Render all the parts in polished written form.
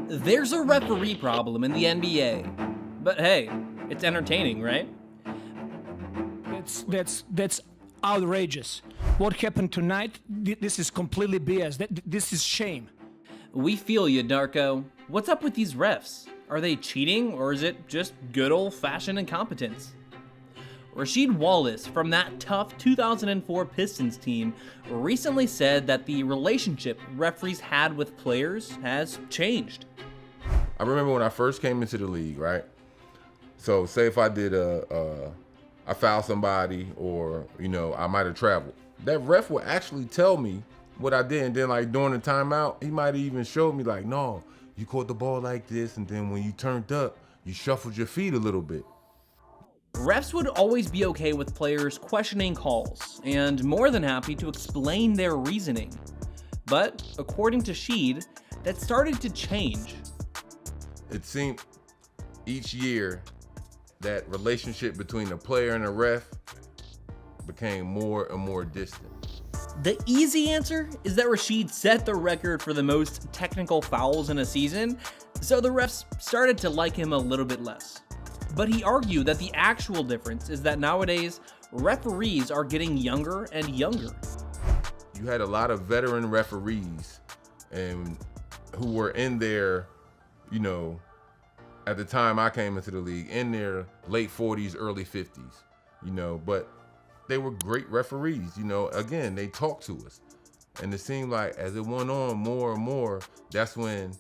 There's a referee problem in the NBA. But hey, it's entertaining, right? That's outrageous. What happened tonight, this is completely BS. This is shame. We feel you, Darko. What's up with these refs? Are they cheating, or is it just good old-fashioned incompetence? Rasheed Wallace from that tough 2004 Pistons team recently said that the relationship referees had with players has changed. I remember when I first came into the league, right? So say if I did I fouled somebody, or I might have traveled, that ref would actually tell me what I did, and then like during the timeout, he might have even showed me like, no, you caught the ball like this, and then when you turned up, you shuffled your feet a little bit. Refs would always be okay with players questioning calls, and more than happy to explain their reasoning. But according to Sheed, that started to change. It seemed each year that relationship between the player and the ref became more and more distant. The easy answer is that Rasheed set the record for the most technical fouls in a season, so the refs started to like him a little bit less. But he argued that the actual difference is that nowadays, referees are getting younger and younger. You had a lot of veteran referees and who were in their, at the time I came into the league, in their late 40s, early 50s, but they were great referees. Again, they talked to us. And it seemed like as it went on more and more, that's when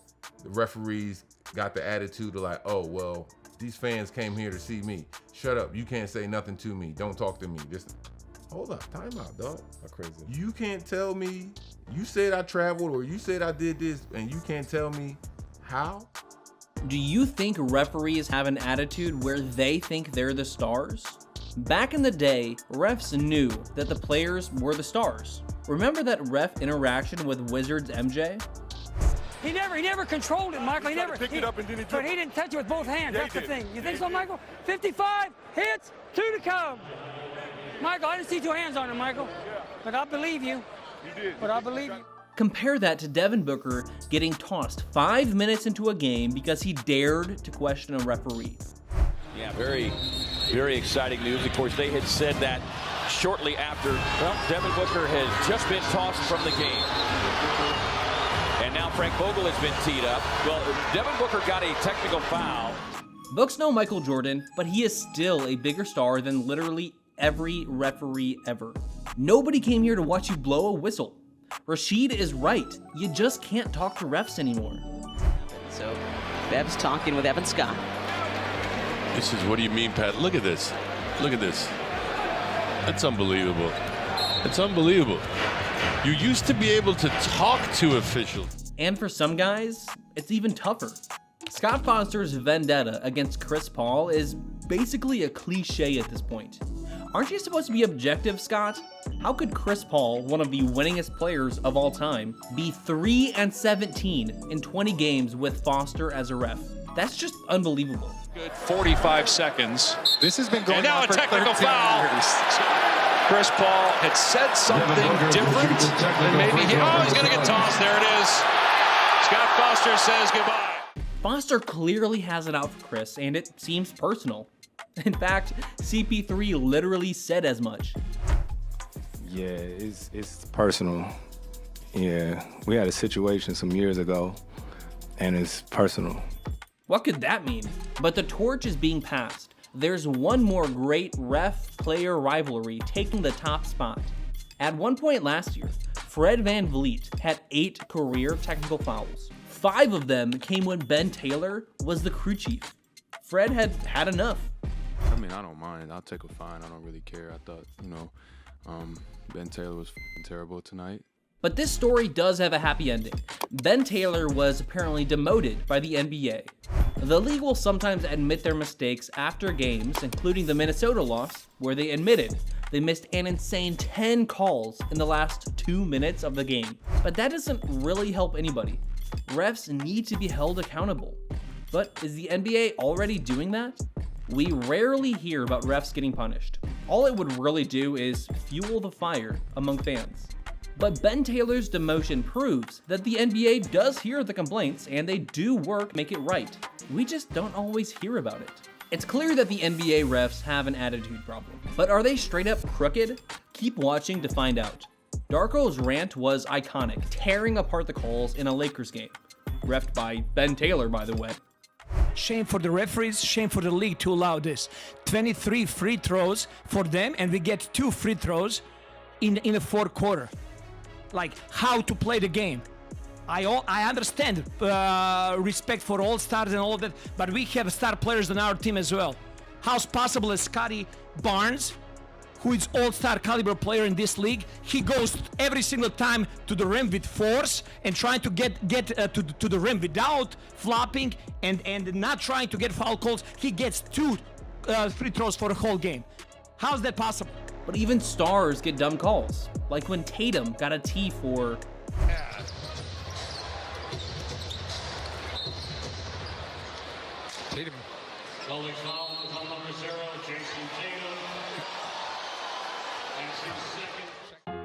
the referees got the attitude of like, oh, well, these fans came here to see me. Shut up. You can't say nothing to me. Don't talk to me. Just hold up. Time out, dog. That's crazy. You can't tell me, you said I traveled or you said I did this, and you can't tell me how? Do you think referees have an attitude where they think they're the stars? Back in the day, refs knew that the players were the stars. Remember that ref interaction with Wizards MJ? He never controlled it, Michael. But he didn't touch it with both hands. Yeah, That's the thing. You think so, Michael? 55 hits, 2 to come. Michael, I didn't see 2 hands on him, Michael. But I believe you. You did. But I believe you. Compare that to Devin Booker getting tossed 5 minutes into a game because he dared to question a referee. Yeah, very, very exciting news. Of course, they had said that shortly after, Devin Booker has just been tossed from the game. And now Frank Vogel has been teed up. Well, Devin Booker got a technical foul. Book's no Michael Jordan, but he is still a bigger star than literally every referee ever. Nobody came here to watch you blow a whistle. Rasheed is right. You just can't talk to refs anymore. So, Bev's talking with Evan Scott. This is, what do you mean, Pat? Look at this. Look at this. That's unbelievable. It's unbelievable. You used to be able to talk to officials. And for some guys, it's even tougher. Scott Foster's vendetta against Chris Paul is basically a cliche at this point. Aren't you supposed to be objective, Scott? How could Chris Paul, one of the winningest players of all time, be 3-17 in 20 games with Foster as a ref? That's just unbelievable. Good 45 seconds. This has been going and now on a for technical 13 foul. years. Chris Paul had said something different, and maybe he's going to get tossed. There it is. Scott Foster says goodbye. Foster clearly has it out for Chris, and it seems personal. In fact, CP3 literally said as much. Yeah, it's personal. Yeah, we had a situation some years ago, and it's personal. What could that mean? But the torch is being passed. There's one more great ref-player rivalry taking the top spot. At one point last year, Fred VanVleet had 8 career technical fouls. 5 of them came when Ben Taylor was the crew chief. Fred had had enough. I mean, I don't mind. I'll take a fine. I don't really care. I thought, Ben Taylor was terrible tonight. But this story does have a happy ending. Ben Taylor was apparently demoted by the NBA. The league will sometimes admit their mistakes after games, including the Minnesota loss, where they admitted they missed an insane 10 calls in the last 2 minutes of the game. But that doesn't really help anybody. Refs need to be held accountable. But is the NBA already doing that? We rarely hear about refs getting punished. All it would really do is fuel the fire among fans. But Ben Taylor's demotion proves that the NBA does hear the complaints and they do make it right. We just don't always hear about it. It's clear that the NBA refs have an attitude problem, but are they straight up crooked? Keep watching to find out. Darko's rant was iconic, tearing apart the calls in a Lakers game. Reffed by Ben Taylor, by the way. Shame for the referees, shame for the league to allow this. 23 free throws for them, and we get 2 free throws in the fourth quarter. Like, how to play the game. I understand respect for all stars and all that, but we have star players on our team as well. How's possible that Scotty Barnes, who is all-star caliber player in this league, he goes every single time to the rim with force and trying to get to the rim without flopping and not trying to get foul calls. He gets 2 free throws for the whole game. How's that possible? But even stars get dumb calls, like when Tatum got a T for... Tatum. Calling foul on number 0, Jason Tatum.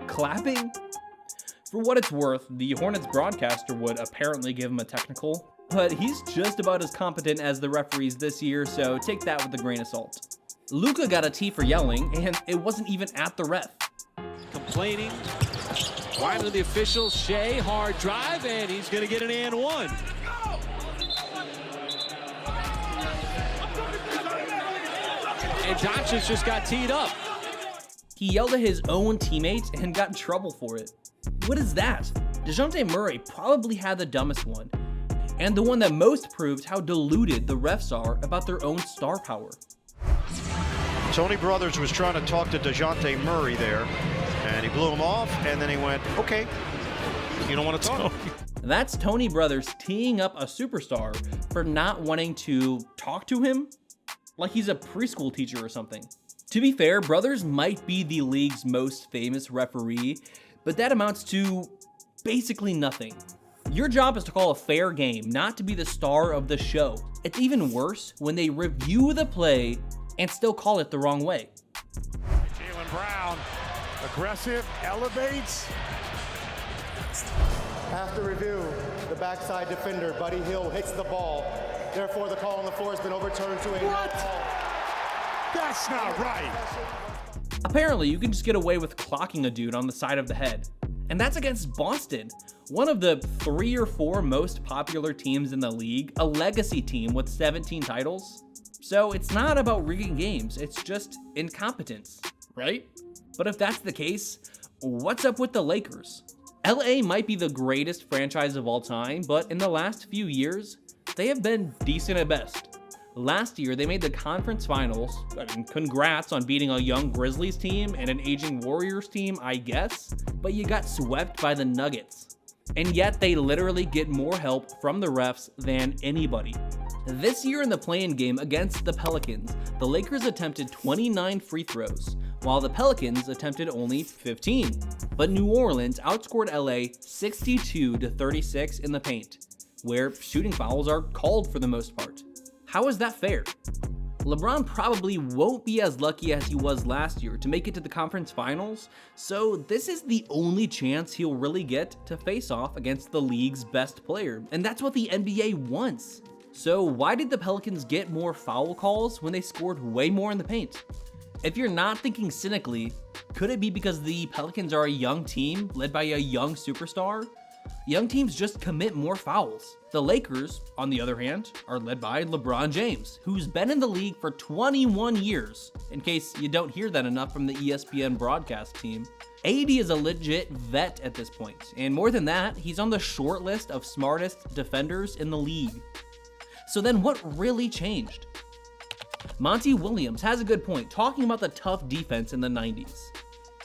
Clapping? For what it's worth, the Hornets broadcaster would apparently give him a technical, but he's just about as competent as the referees this year, so take that with a grain of salt. Luka got a T for yelling, and it wasn't even at the ref. Complaining. Wide to the official. Shea, hard drive, and he's going to get an and one. And Doncic just got teed up. He yelled at his own teammates and got in trouble for it. What is that? DeJounte Murray probably had the dumbest one, and the one that most proved how deluded the refs are about their own star power. Tony Brothers was trying to talk to DeJounte Murray there, and he blew him off, and then he went, okay, you don't want to talk. That's Tony Brothers teeing up a superstar for not wanting to talk to him like he's a preschool teacher or something. To be fair, Brothers might be the league's most famous referee, but that amounts to basically nothing. Your job is to call a fair game, not to be the star of the show. It's even worse when they review the play and still call it the wrong way. Jaylen Brown, aggressive, elevates. After review, the backside defender, Buddy Hill, hits the ball. Therefore, the call on the floor has been overturned to a what? That's not right. Apparently, you can just get away with clocking a dude on the side of the head. And that's against Boston, one of the 3 or 4 most popular teams in the league, a legacy team with 17 titles. So it's not about rigging games, it's just incompetence, right? But if that's the case, what's up with the Lakers? LA might be the greatest franchise of all time, but in the last few years, they have been decent at best. Last year, they made the conference finals. I mean, congrats on beating a young Grizzlies team and an aging Warriors team, I guess, but you got swept by the Nuggets. And yet they literally get more help from the refs than anybody. This year in the play-in game against the Pelicans, the Lakers attempted 29 free throws, while the Pelicans attempted only 15. But New Orleans outscored LA 62-36 in the paint, where shooting fouls are called for the most part. How is that fair? LeBron probably won't be as lucky as he was last year to make it to the conference finals, so this is the only chance he'll really get to face off against the league's best player, and that's what the NBA wants. So why did the Pelicans get more foul calls when they scored way more in the paint? If you're not thinking cynically, could it be because the Pelicans are a young team led by a young superstar? Young teams just commit more fouls. The Lakers, on the other hand, are led by LeBron James, who's been in the league for 21 years, in case you don't hear that enough from the ESPN broadcast team. AD is a legit vet at this point, and more than that, he's on the short list of smartest defenders in the league. So then what really changed? Monty Williams has a good point talking about the tough defense in the 90s.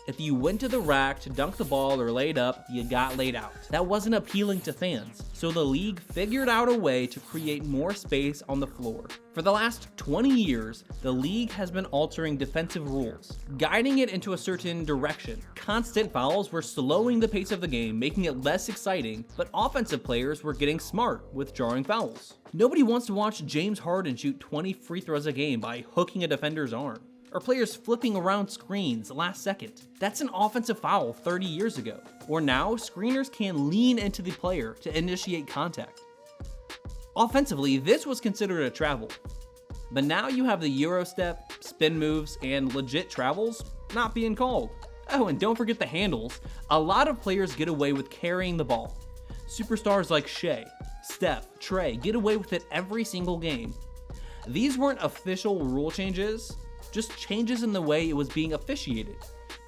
If you went to the rack to dunk the ball or laid up, you got laid out. That wasn't appealing to fans, so the league figured out a way to create more space on the floor. For the last 20 years, the league has been altering defensive rules, guiding it into a certain direction. Constant fouls were slowing the pace of the game, making it less exciting, but offensive players were getting smart with drawing fouls. Nobody wants to watch James Harden shoot 20 free throws a game by hooking a defender's arm. or players flipping around screens last second. That's an offensive foul 30 years ago. Or now, screeners can lean into the player to initiate contact. Offensively, this was considered a travel. But now you have the Euro step, spin moves, and legit travels not being called. Oh, and don't forget the handles. A lot of players get away with carrying the ball. Superstars like Shea, Steph, Trey get away with it every single game. These weren't official rule changes, just changes in the way it was being officiated,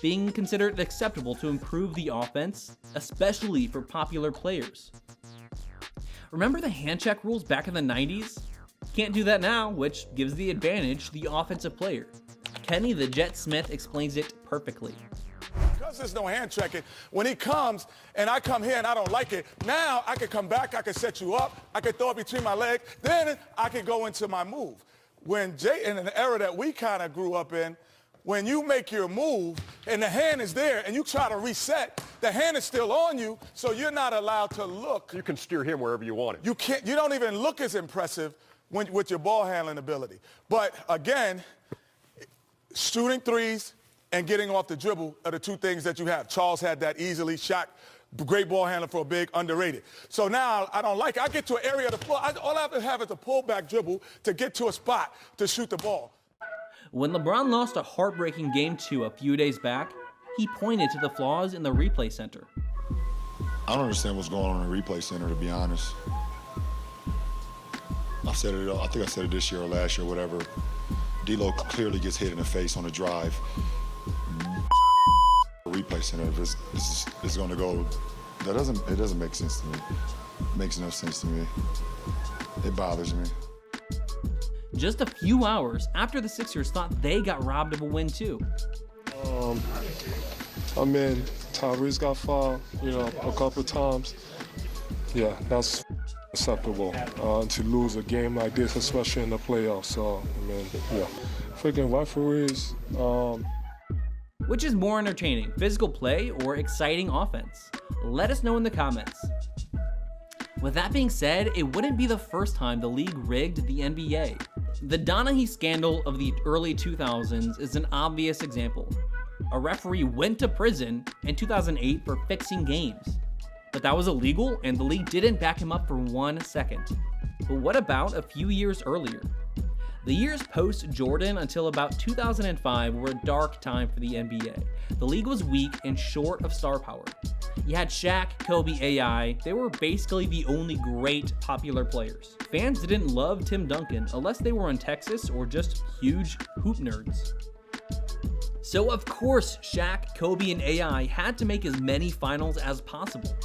being considered acceptable to improve the offense, especially for popular players. Remember the hand check rules back in the 90s? Can't do that now, which gives the advantage to the offensive player. Kenny the Jet Smith explains it perfectly. Because there's no hand checking, when he comes and I come here and I don't like it, now I can come back, I can set you up, I can throw it between my legs, then I can go into my move. When in an era that we kind of grew up in, when you make your move and the hand is there and you try to reset, the hand is still on you, so you're not allowed to look. You can steer him wherever you want it. You don't even look as impressive with your ball handling ability. But again, shooting threes and getting off the dribble are the two things that you have. Charles had that easily. Shaq, great ball handler for a big, underrated. So now I don't like it. I get to an area of the floor. All I have to have is a pullback dribble to get to a spot to shoot the ball. When LeBron lost a heartbreaking Game 2 a few days back, he pointed to the flaws in the replay center. I don't understand what's going on in the replay center, to be honest. I think I said it this year or last year, whatever. D'Lo clearly gets hit in the face on a drive. Replay center, if it's going to go, it doesn't make sense to me. It makes no sense to me. It bothers me. Just a few hours after the Sixers thought they got robbed of a win too. I mean, Tyrese got fouled, a couple times. Yeah, that's acceptable to lose a game like this, especially in the playoffs. So, I mean, yeah. Freaking referees. Which is more entertaining, physical play or exciting offense? Let us know in the comments. With that being said, it wouldn't be the first time the league rigged the NBA. The Donaghy scandal of the early 2000s is an obvious example. A referee went to prison in 2008 for fixing games. But that was illegal and the league didn't back him up for 1 second. But what about a few years earlier? The years post-Jordan until about 2005 were a dark time for the NBA. The league was weak and short of star power. You had Shaq, Kobe, AI. They were basically the only great popular players. Fans didn't love Tim Duncan unless they were in Texas or just huge hoop nerds. So of course, Shaq, Kobe, and AI had to make as many finals as possible.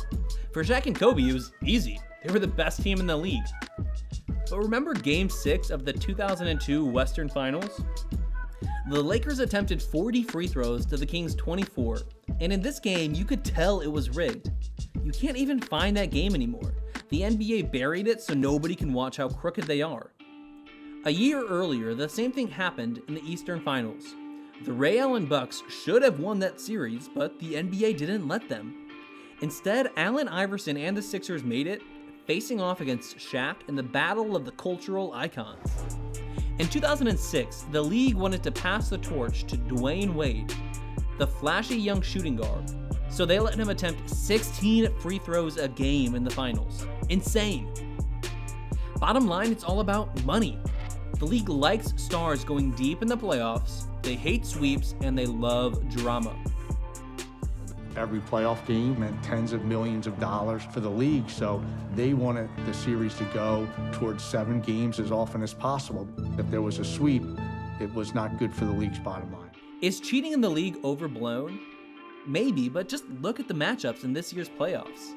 For Shaq and Kobe, it was easy. They were the best team in the league. But remember Game 6 of the 2002 Western Finals? The Lakers attempted 40 free throws to the Kings' 24, and in this game, you could tell it was rigged. You can't even find that game anymore. The NBA buried it so nobody can watch how crooked they are. A year earlier, the same thing happened in the Eastern Finals. The Ray Allen Bucks should have won that series, but the NBA didn't let them. Instead, Allen Iverson and the Sixers made it, facing off against Shaq in the battle of the cultural icons. In 2006, the league wanted to pass the torch to Dwayne Wade, the flashy young shooting guard, so they let him attempt 16 free throws a game in the finals. Insane. Bottom line, it's all about money. The league likes stars going deep in the playoffs, they hate sweeps, and they love drama. Every playoff game meant tens of millions of dollars for the league, so they wanted the series to go towards 7 games as often as possible. If there was a sweep, it was not good for the league's bottom line. Is cheating in the league overblown? Maybe, but just look at the matchups in this year's playoffs.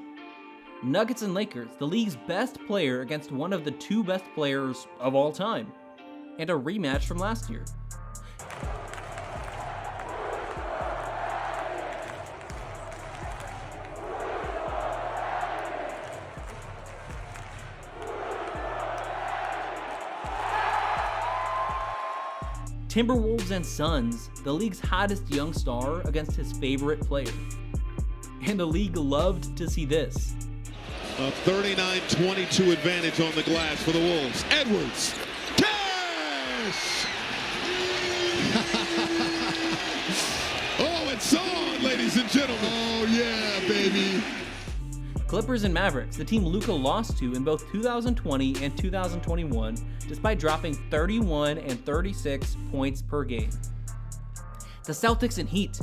Nuggets and Lakers, the league's best player against one of the 2 best players of all time, and a rematch from last year. Timberwolves and Suns, the league's hottest young star against his favorite player. And the league loved to see this. A 39-22 advantage on the glass for the Wolves. Edwards. Cash! Oh, it's on, ladies and gentlemen. Oh, yeah, baby. Clippers and Mavericks, the team Luka lost to in both 2020 and 2021, despite dropping 31 and 36 points per game. The Celtics and Heat,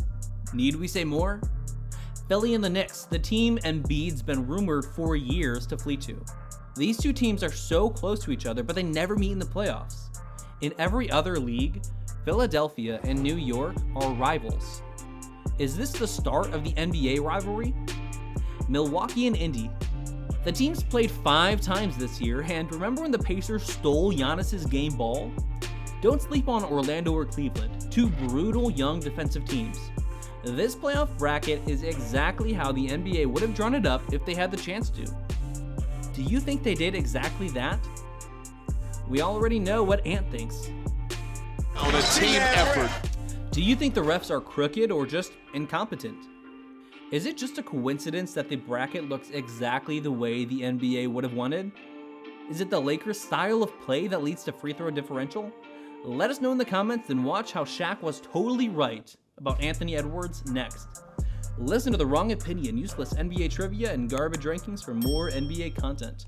need we say more? Philly and the Knicks, the team Embiid's been rumored for years to flee to. These two teams are so close to each other, but they never meet in the playoffs. In every other league, Philadelphia and New York are rivals. Is this the start of the NBA rivalry? Milwaukee and Indy. The teams played 5 times this year, and remember when the Pacers stole Giannis's game ball? Don't sleep on Orlando or Cleveland, two brutal young defensive teams. This playoff bracket is exactly how the NBA would have drawn it up if they had the chance to. Do you think they did exactly that? We already know what Ant thinks. On a team effort. Do you think the refs are crooked or just incompetent? Is it just a coincidence that the bracket looks exactly the way the NBA would have wanted? Is it the Lakers' style of play that leads to free throw differential? Let us know in the comments and watch how Shaq was totally right about Anthony Edwards next. Listen to The Wrong Opinion, useless NBA trivia, and garbage rankings for more NBA content.